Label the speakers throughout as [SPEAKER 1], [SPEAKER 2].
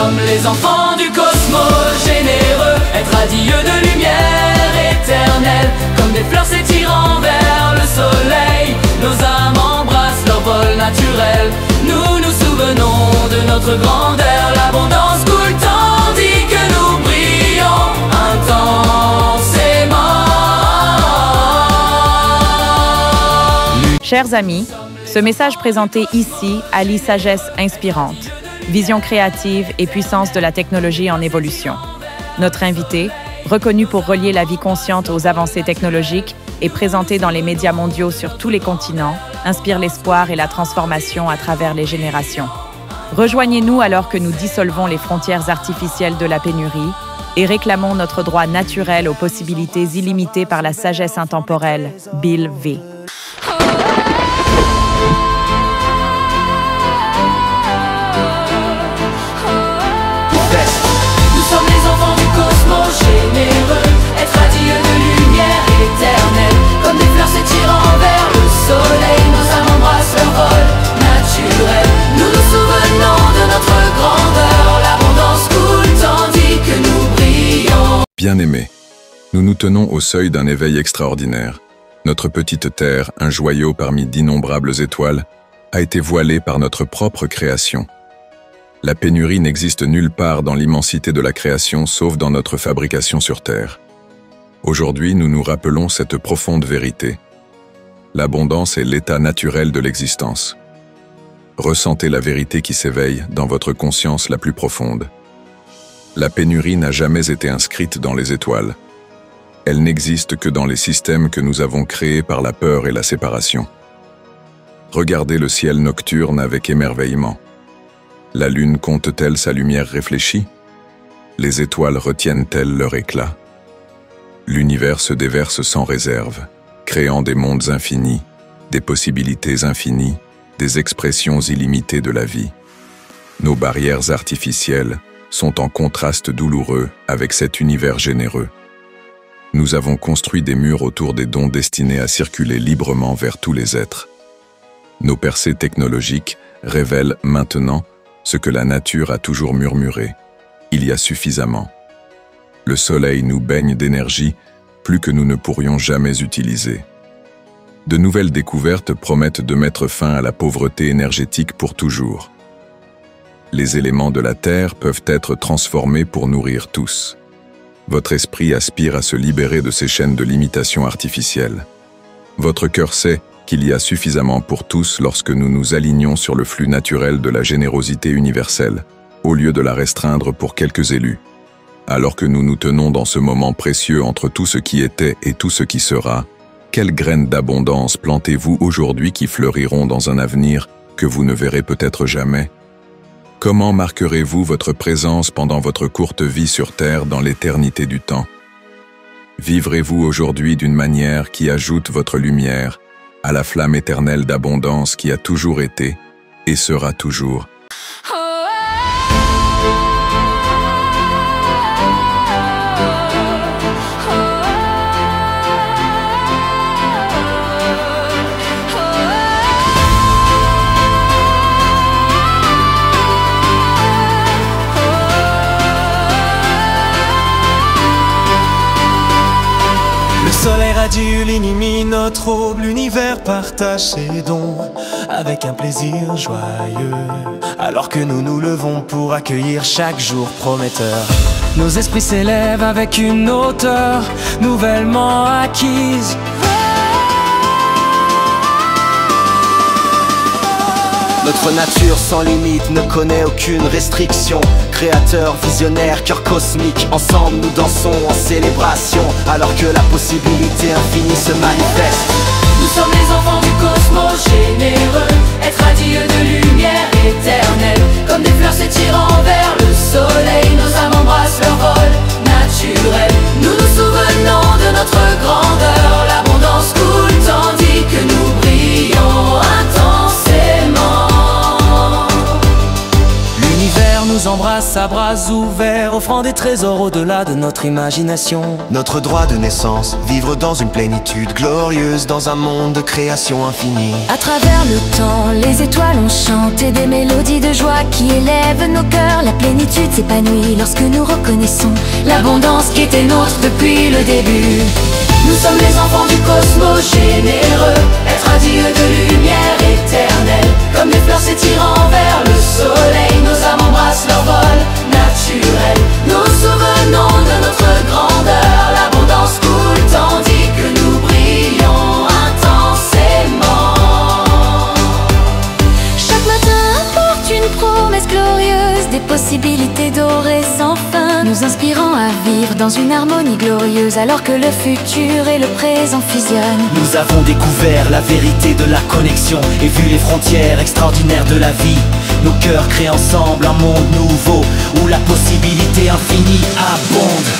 [SPEAKER 1] sommes les enfants du cosmos généreux, être radieux de lumière éternelle, comme des fleurs s'étirant vers le soleil. Nos âmes embrassent leur vol naturel. Nous nous souvenons de notre grandeur. L'abondance coule tandis que nous brillons intensément.
[SPEAKER 2] Chers amis, ce message présenté ici allie sagesse inspirante, vision créative et puissance de la technologie en évolution. Notre invité, reconnu pour relier la vie consciente aux avancées technologiques et présenté dans les médias mondiaux sur tous les continents, inspire l'espoir et la transformation à travers les générations. Rejoignez-nous alors que nous dissolvons les frontières artificielles de la pénurie et réclamons notre droit naturel aux possibilités illimitées par la sagesse intemporelle, Bill V.
[SPEAKER 1] Généreux, être radieux de lumière éternelle, comme des fleurs s'étirant vers le soleil. Nos âmes embrassent leur vol naturel. Nous nous souvenons de notre grandeur. L'abondance coule tandis que nous brillons.
[SPEAKER 3] Bien-aimés, nous nous tenons au seuil d'un éveil extraordinaire. Notre petite terre, un joyau parmi d'innombrables étoiles, a été voilée par notre propre création. La pénurie n'existe nulle part dans l'immensité de la création, sauf dans notre fabrication sur Terre. Aujourd'hui, nous nous rappelons cette profonde vérité. L'abondance est l'état naturel de l'existence. Ressentez la vérité qui s'éveille dans votre conscience la plus profonde. La pénurie n'a jamais été inscrite dans les étoiles. Elle n'existe que dans les systèmes que nous avons créés par la peur et la séparation. Regardez le ciel nocturne avec émerveillement. La lune compte-t-elle sa lumière réfléchie? Les étoiles retiennent-elles leur éclat? L'univers se déverse sans réserve, créant des mondes infinis, des possibilités infinies, des expressions illimitées de la vie. Nos barrières artificielles sont en contraste douloureux avec cet univers généreux. Nous avons construit des murs autour des dons destinés à circuler librement vers tous les êtres. Nos percées technologiques révèlent maintenant ce que la nature a toujours murmuré. Il y a suffisamment. Le soleil nous baigne d'énergie, plus que nous ne pourrions jamais utiliser. De nouvelles découvertes promettent de mettre fin à la pauvreté énergétique pour toujours. Les éléments de la Terre peuvent être transformés pour nourrir tous. Votre esprit aspire à se libérer de ces chaînes de limitation artificielle. Votre cœur sait qu'il y a suffisamment pour tous lorsque nous nous alignons sur le flux naturel de la générosité universelle, au lieu de la restreindre pour quelques élus. Alors que nous nous tenons dans ce moment précieux entre tout ce qui était et tout ce qui sera, quelles graines d'abondance plantez-vous aujourd'hui qui fleuriront dans un avenir que vous ne verrez peut-être jamais? Comment marquerez-vous votre présence pendant votre courte vie sur Terre dans l'éternité du temps? Vivrez-vous aujourd'hui d'une manière qui ajoute votre lumière à la flamme éternelle d'abondance qui a toujours été et sera toujours?
[SPEAKER 4] Le soleil radieux illumine notre aube, l'univers partage ses dons avec un plaisir joyeux. Alors que nous nous levons pour accueillir chaque jour prometteur, nos esprits s'élèvent avec une hauteur nouvellement acquise. Notre nature sans limite ne connaît aucune restriction. Créateur, visionnaire, cœur cosmique, ensemble nous dansons en célébration, alors que la possibilité infinie se manifeste.
[SPEAKER 1] Nous sommes les enfants du cosmos généreux, être radieux de lumière éternelle, comme des fleurs s'étirant vers le soleil. Nos âmes embrassent leur vol naturel. Nous nous souvenons de notre grandeur. L'abondance coule tandis que nous brillons intensément.
[SPEAKER 4] L'univers nous nous embrasse à bras ouverts, offrant des trésors au-delà de notre imagination.
[SPEAKER 5] Notre droit de naissance, vivre dans une plénitude glorieuse, dans un monde de création infinie.
[SPEAKER 6] À travers le temps, les étoiles ont chanté des mélodies de joie qui élèvent nos cœurs. La plénitude s'épanouit lorsque nous reconnaissons l'abondance qui était nôtre depuis le début.
[SPEAKER 1] Nous sommes les enfants du cosmos généreux, être radieux de lumière éternelle. Comme des fleurs s'étirant vers le soleil, nos âmes embrassent leur vol naturel. Nous souvenons de notre grandeur, l'abondance coule tandis que nous brillons intensément.
[SPEAKER 6] Chaque matin apporte une promesse glorieuse, des possibilités dorées sans fin, nous inspirant à vivre dans une harmonie glorieuse alors que le futur et le présent fusionnent.
[SPEAKER 7] Nous avons découvert la vérité de la connexion et vu les frontières extraordinaires de la vie. Nos cœurs créent ensemble un monde nouveau où la possibilité infinie abonde.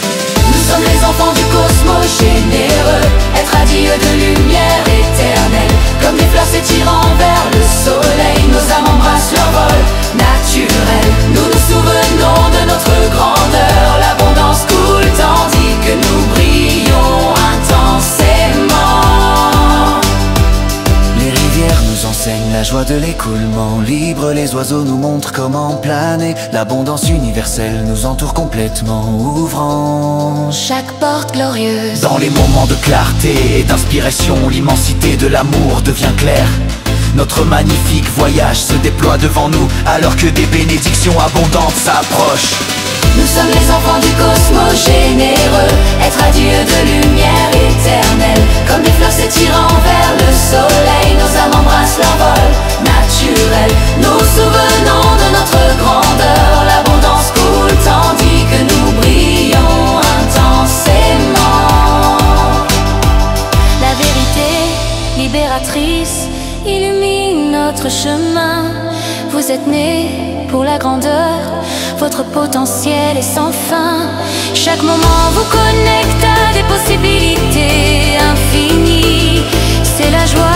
[SPEAKER 1] Nous sommes les enfants du cosmos généreux, être radieux de lumière éternelle. Comme des fleurs s'étirant vers le soleil, nos âmes embrassent leur vol naturel. Nous nous souvenons de notre grandeur, l'abondance coule tandis que nous brillons intensément.
[SPEAKER 5] Les rivières nous enseignent la joie de l'écoulement libre, les oiseaux nous montrent comment planer. L'abondance universelle nous entoure complètement, ouvrant
[SPEAKER 6] chaque porte glorieuse.
[SPEAKER 7] Dans les moments de clarté et d'inspiration, l'immensité de l'amour devient claire. Notre magnifique voyage se déploie devant nous alors que des bénédictions abondantes s'approchent.
[SPEAKER 1] Nous sommes les enfants du cosmos généreux, être radieux de lumière éternelle. Comme des fleurs s'étirant vers le soleil, nos âmes embrassent leur vol naturel. Nous souvenons de notre grandeur, l'abondance coule tandis que nous brillons intensément.
[SPEAKER 6] La vérité libératrice illumine notre chemin. Vous êtes nés pour la grandeur, votre potentiel est sans fin. Chaque moment vous connecte à des possibilités infinies. C'est la joie